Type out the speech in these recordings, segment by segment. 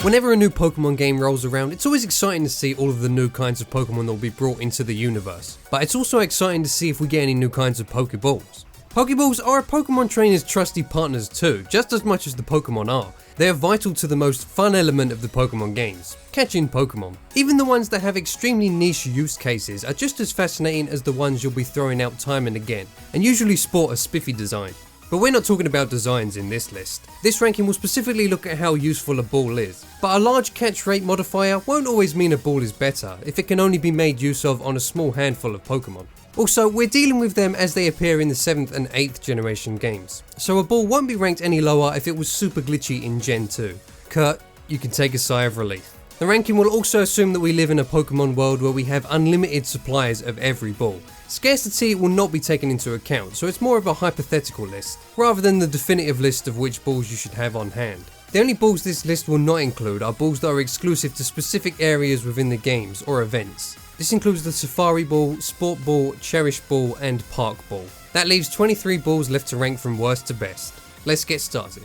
Whenever a new Pokemon game rolls around, it's always exciting to see all of the new kinds of Pokemon that will be brought into the universe. But it's also exciting to see if we get any new kinds of Pokeballs. Pokeballs are a Pokemon trainer's trusty partners too, just as much as the Pokemon are. They are vital to the most fun element of the Pokemon games, catching Pokemon. Even the ones that have extremely niche use cases are just as fascinating as the ones you'll be throwing out time and again, and usually sport a spiffy design. But we're not talking about designs in this list. This ranking will specifically look at how useful a ball is. But a large catch rate modifier won't always mean a ball is better if it can only be made use of on a small handful of Pokemon. Also, we're dealing with them as they appear in the 7th and 8th generation games, so a ball won't be ranked any lower if it was super glitchy in Gen 2. Kurt, you can take a sigh of relief. The ranking will also assume that we live in a Pokemon world where we have unlimited supplies of every ball. Scarcity will not be taken into account, so it's more of a hypothetical list, rather than the definitive list of which balls you should have on hand. The only balls this list will not include are balls that are exclusive to specific areas within the games or events. This includes the Safari Ball, Sport Ball, Cherish Ball and Park Ball. That leaves 23 balls left to rank from worst to best. Let's get started.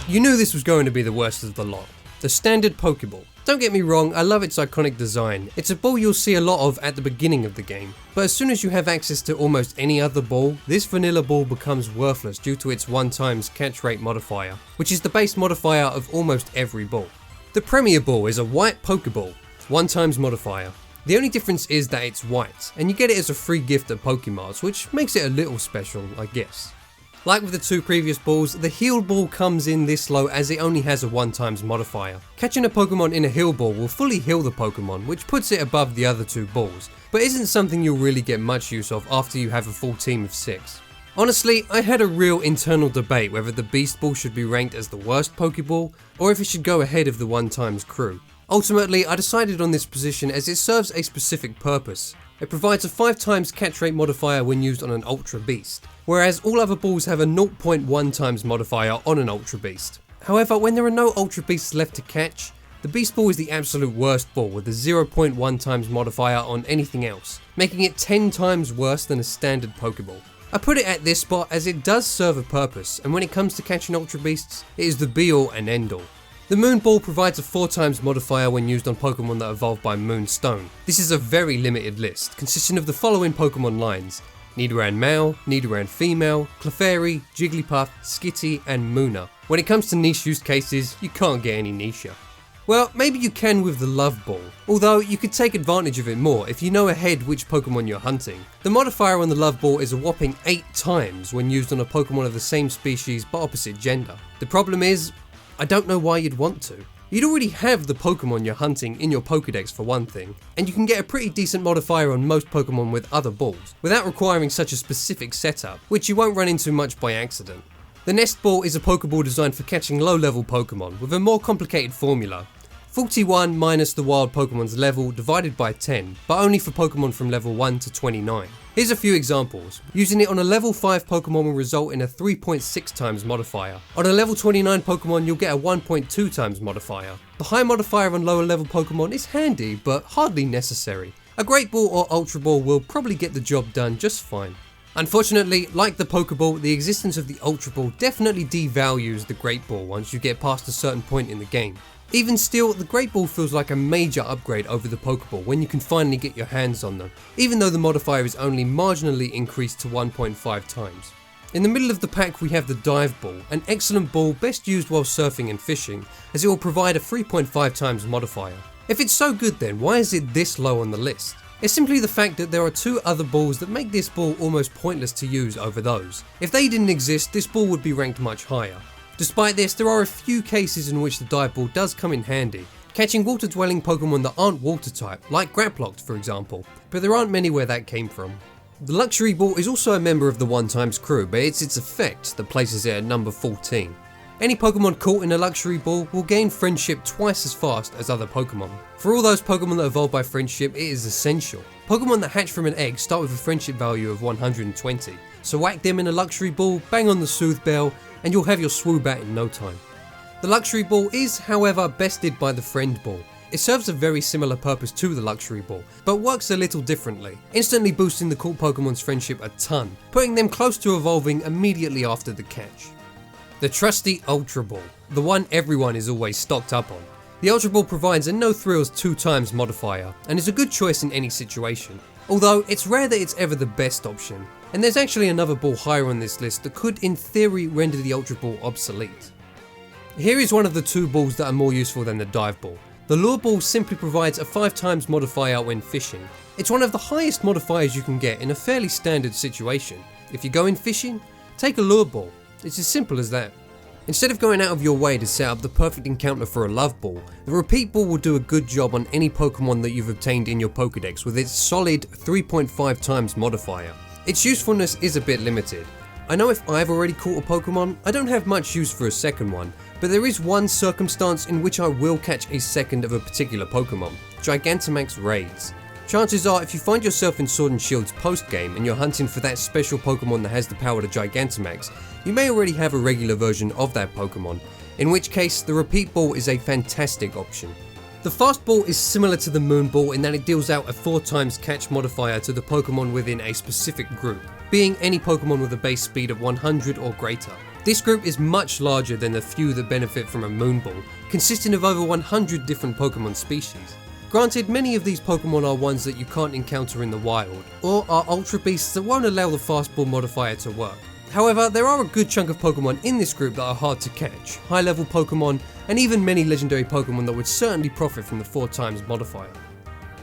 You knew this was going to be the worst of the lot. The standard Pokeball. Don't get me wrong, I love its iconic design. It's a ball you'll see a lot of at the beginning of the game. But as soon as you have access to almost any other ball, this vanilla ball becomes worthless due to its 1x catch rate modifier, which is the base modifier of almost every ball. The Premier Ball is a white Pokeball, 1x modifier. The only difference is that it's white, and you get it as a free gift at Pokemarts, which makes it a little special, I guess. Like with the two previous balls, the heal ball comes in this low as it only has a 1x modifier. Catching a Pokemon in a heal ball will fully heal the Pokemon, which puts it above the other two balls, but isn't something you'll really get much use of after you have a full team of 6. Honestly, I had a real internal debate whether the Beast Ball should be ranked as the worst Pokeball, or if it should go ahead of the 1x crew. Ultimately, I decided on this position as it serves a specific purpose. It provides a 5x catch rate modifier when used on an Ultra Beast, whereas all other balls have a 0.1x modifier on an Ultra Beast. However, when there are no Ultra Beasts left to catch, the Beast Ball is the absolute worst ball with a 0.1x modifier on anything else, making it 10 times worse than a standard Pokeball. I put it at this spot as it does serve a purpose, and when it comes to catching Ultra Beasts, it is the be all and end all. The Moon Ball provides a 4x modifier when used on Pokemon that evolve by Moonstone. This is a very limited list, consisting of the following Pokemon lines: Nidoran Male, Nidoran Female, Clefairy, Jigglypuff, Skitty and Munna. When it comes to niche use cases, you can't get any nicher. Well, maybe you can with the Love Ball, although you could take advantage of it more if you know ahead which Pokemon you're hunting. The modifier on the Love Ball is a whopping 8 times when used on a Pokemon of the same species but opposite gender. The problem is, I don't know why you'd want to. You'd already have the Pokemon you're hunting in your Pokedex for one thing, and you can get a pretty decent modifier on most Pokemon with other balls, without requiring such a specific setup, which you won't run into much by accident. The Nest Ball is a Pokeball designed for catching low-level Pokemon, with a more complicated formula. 41 minus the wild Pokemon's level divided by 10, but only for Pokemon from level 1 to 29. Here's a few examples. Using it on a level 5 Pokemon will result in a 3.6x modifier. On a level 29 Pokemon you'll get a 1.2x modifier. The high modifier on lower level Pokemon is handy, but hardly necessary. A Great Ball or Ultra Ball will probably get the job done just fine. Unfortunately, like the Pokeball, the existence of the Ultra Ball definitely devalues the Great Ball once you get past a certain point in the game. Even still, the Great Ball feels like a major upgrade over the Pokeball when you can finally get your hands on them, even though the modifier is only marginally increased to 1.5 times. In the middle of the pack we have the Dive Ball, an excellent ball best used while surfing and fishing, as it will provide a 3.5 times modifier. If it's so good then, why is it this low on the list? It's simply the fact that there are two other balls that make this ball almost pointless to use over those. If they didn't exist, this ball would be ranked much higher. Despite this, there are a few cases in which the Dive Ball does come in handy, catching water-dwelling Pokemon that aren't water-type, like Graplocked for example, but there aren't many where that came from. The Luxury Ball is also a member of the 1x crew, but it's its effect that places it at number 14. Any Pokemon caught in a Luxury Ball will gain Friendship twice as fast as other Pokemon. For all those Pokemon that evolve by Friendship, it is essential. Pokemon that hatch from an egg start with a Friendship value of 120, so whack them in a Luxury Ball, bang on the Soothe Bell, and you'll have your Swoobat in no time. The Luxury Ball is, however, bested by the Friend Ball. It serves a very similar purpose to the Luxury Ball, but works a little differently, instantly boosting the caught Pokemon's friendship a ton, putting them close to evolving immediately after the catch. The trusty Ultra Ball, the one everyone is always stocked up on. The Ultra Ball provides a no thrills 2x modifier, and is a good choice in any situation, although it's rare that it's ever the best option, and there's actually another ball higher on this list that could in theory render the Ultra Ball obsolete. Here is one of the two balls that are more useful than the Dive Ball. The Lure Ball simply provides a 5x modifier when fishing. It's one of the highest modifiers you can get in a fairly standard situation. If you're going fishing, take a Lure Ball. It's as simple as that. Instead of going out of your way to set up the perfect encounter for a Love Ball, the Repeat Ball will do a good job on any Pokemon that you've obtained in your Pokedex with its solid 3.5x modifier. Its usefulness is a bit limited. I know if I've already caught a Pokemon, I don't have much use for a second one, but there is one circumstance in which I will catch a second of a particular Pokemon: Gigantamax raids. Chances are if you find yourself in Sword and Shield's post-game and you're hunting for that special Pokemon that has the power to Gigantamax, you may already have a regular version of that Pokemon, in which case the Repeat Ball is a fantastic option. The Fast Ball is similar to the Moon Ball in that it deals out a 4x catch modifier to the Pokemon within a specific group, being any Pokemon with a base speed of 100 or greater. This group is much larger than the few that benefit from a Moon Ball, consisting of over 100 different Pokemon species. Granted, many of these Pokemon are ones that you can't encounter in the wild, or are Ultra Beasts that won't allow the Fast Ball modifier to work. However, there are a good chunk of Pokemon in this group that are hard to catch, high level Pokemon, and even many legendary Pokemon that would certainly profit from the 4x modifier.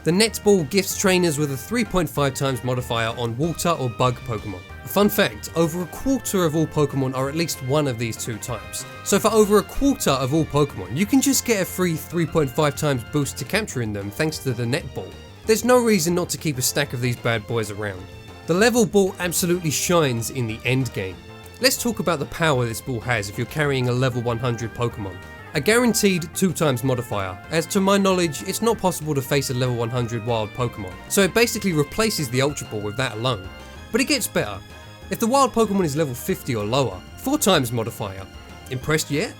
The Net Ball gifts trainers with a 3.5x modifier on water or bug Pokemon. Fun fact, over a quarter of all Pokemon are at least one of these two types. So for over a quarter of all Pokemon, you can just get a free 3.5x boost to capturing them thanks to the Net Ball. There's no reason not to keep a stack of these bad boys around. The Level Ball absolutely shines in the end game. Let's talk about the power this ball has if you're carrying a level 100 Pokemon. A guaranteed 2x modifier, as to my knowledge it's not possible to face a level 100 wild Pokemon, so it basically replaces the Ultra Ball with that alone. But it gets better. If the wild Pokemon is level 50 or lower, 4x modifier. Impressed yet?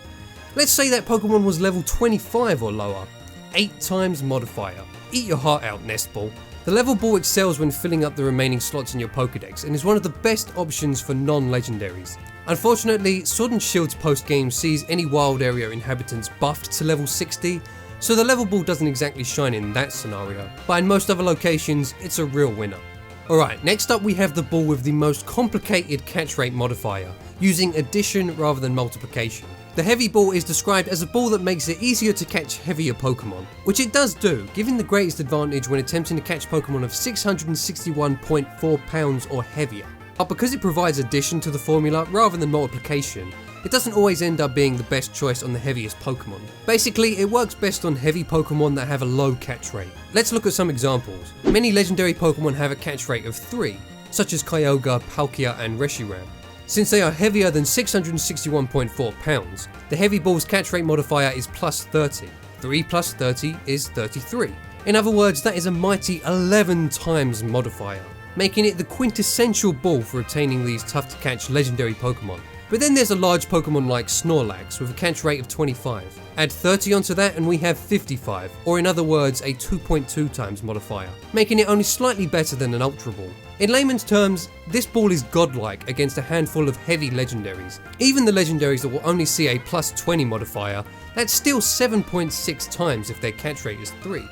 Let's say that Pokemon was level 25 or lower, 8x modifier. Eat your heart out, Nest Ball. The Level Ball excels when filling up the remaining slots in your Pokedex and is one of the best options for non-legendaries. Unfortunately, Sword and Shield's post-game sees any wild area inhabitants buffed to level 60, so the Level Ball doesn't exactly shine in that scenario, but in most other locations, it's a real winner. Alright, next up we have the ball with the most complicated catch rate modifier, using addition rather than multiplication. The Heavy Ball is described as a ball that makes it easier to catch heavier Pokemon, which it does do, giving the greatest advantage when attempting to catch Pokemon of 661.4 pounds or heavier. But because it provides addition to the formula rather than multiplication, it doesn't always end up being the best choice on the heaviest Pokemon. Basically, it works best on heavy Pokemon that have a low catch rate. Let's look at some examples. Many legendary Pokemon have a catch rate of 3, such as Kyogre, Palkia and Reshiram. Since they are heavier than 661.4 pounds, the Heavy Ball's catch rate modifier is plus 30. 3 plus 30 is 33. In other words, that is a mighty 11 times modifier, making it the quintessential ball for obtaining these tough to catch legendary Pokemon. But then there's a large Pokemon like Snorlax with a catch rate of 25. Add 30 onto that and we have 55, or in other words a 2.2 times modifier, making it only slightly better than an Ultra Ball. In layman's terms, this ball is godlike against a handful of heavy legendaries. Even the legendaries that will only see a plus 20 modifier, that's still 7.6 times if their catch rate is 3.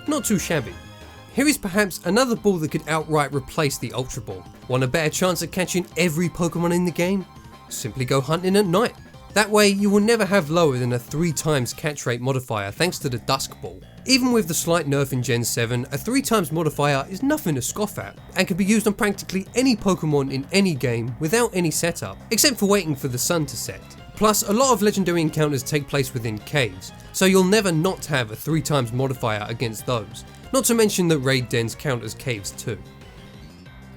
Not too shabby. Here is perhaps another ball that could outright replace the Ultra Ball. Want a better chance at catching every Pokemon in the game? Simply go hunting at night. That way you will never have lower than a 3 times catch rate modifier thanks to the Dusk Ball. Even with the slight nerf in Gen 7, a 3 times modifier is nothing to scoff at, and can be used on practically any Pokemon in any game without any setup, except for waiting for the sun to set. Plus, a lot of legendary encounters take place within caves, so you'll never not have a 3 times modifier against those, not to mention that raid dens count as caves too.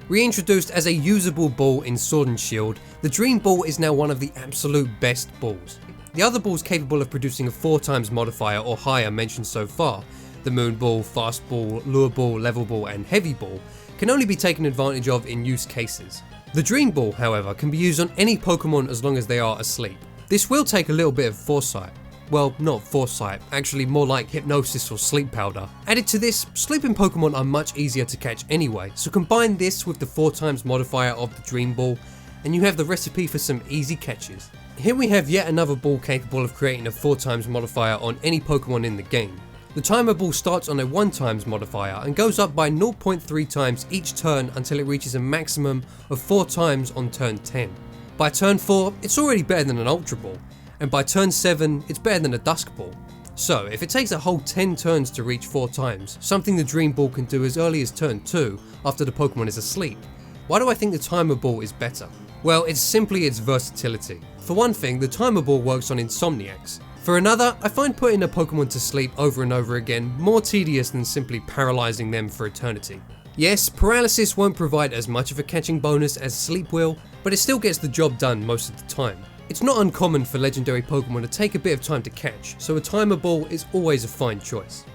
Reintroduced as a usable ball in Sword and Shield, the Dream Ball is now one of the absolute best balls. The other balls capable of producing a 4 times modifier or higher mentioned so far, the Moon Ball, Fast Ball, Lure Ball, Level Ball and Heavy Ball, can only be taken advantage of in use cases. The Dream Ball, however, can be used on any Pokemon as long as they are asleep. This will take a little bit of foresight. well, not foresight, actually more like hypnosis or sleep powder. Added to this, sleeping Pokemon are much easier to catch anyway, so combine this with the 4x modifier of the Dream Ball, and you have the recipe for some easy catches. Here we have yet another ball capable of creating a 4x modifier on any Pokemon in the game. The Timer Ball starts on a 1x modifier and goes up by 0.3 times each turn until it reaches a maximum of 4 times on turn 10. By turn 4, it's already better than an Ultra Ball, and by turn 7, it's better than a Dusk Ball. So, if it takes a whole 10 turns to reach 4 times, something the Dream Ball can do as early as turn 2 after the Pokemon is asleep, why do I think the Timer Ball is better? Well, it's simply its versatility. For one thing, the Timer Ball works on Insomniacs. For another, I find putting a Pokemon to sleep over and over again more tedious than simply paralysing them for eternity. Yes, paralysis won't provide as much of a catching bonus as sleep will, but it still gets the job done most of the time. It's not uncommon for legendary Pokemon to take a bit of time to catch, so a Timer Ball is always a fine choice.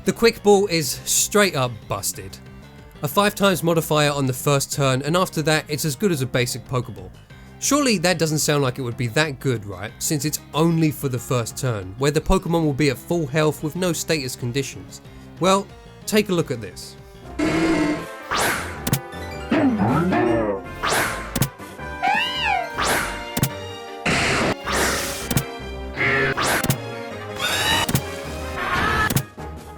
The Quick Ball is straight up busted. A 5x modifier on the first turn, and after that it's as good as a basic Pokeball. Surely that doesn't sound like it would be that good, right? Since it's only for the first turn, where the Pokemon will be at full health with no status conditions. Well, take a look at this.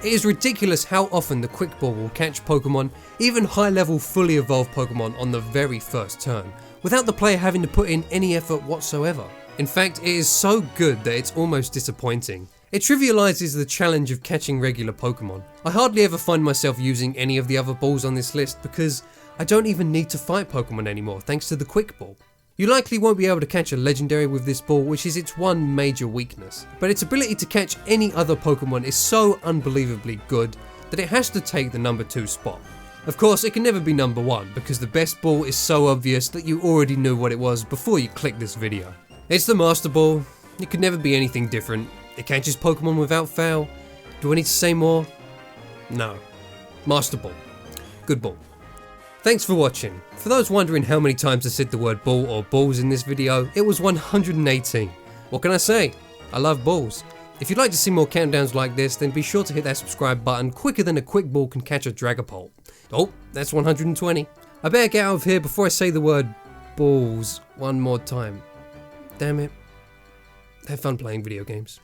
It is ridiculous how often the Quick Ball will catch Pokemon, even high level fully evolved Pokemon, on the very first turn, without the player having to put in any effort whatsoever. In fact, it is so good that it's almost disappointing. It trivializes the challenge of catching regular Pokemon. I hardly ever find myself using any of the other balls on this list because I don't even need to fight Pokemon anymore thanks to the Quick Ball. You likely won't be able to catch a legendary with this ball, which is its one major weakness, but its ability to catch any other Pokemon is so unbelievably good that it has to take the number 2 spot. Of course, it can never be number 1 because the best ball is so obvious that you already knew what it was before you clicked this video. It's the Master Ball. It could never be anything different. It catches Pokemon without fail. Do I need to say more? No. Master Ball. Good ball. Thanks for watching. For those wondering how many times I said the word ball or balls in this video, it was 118. What can I say? I love balls. If you'd like to see more countdowns like this, then be sure to hit that subscribe button quicker than a Quick Ball can catch a Dragapult. Oh, that's 120. I better get out of here before I say the word balls one more time. Damn it. Have fun playing video games.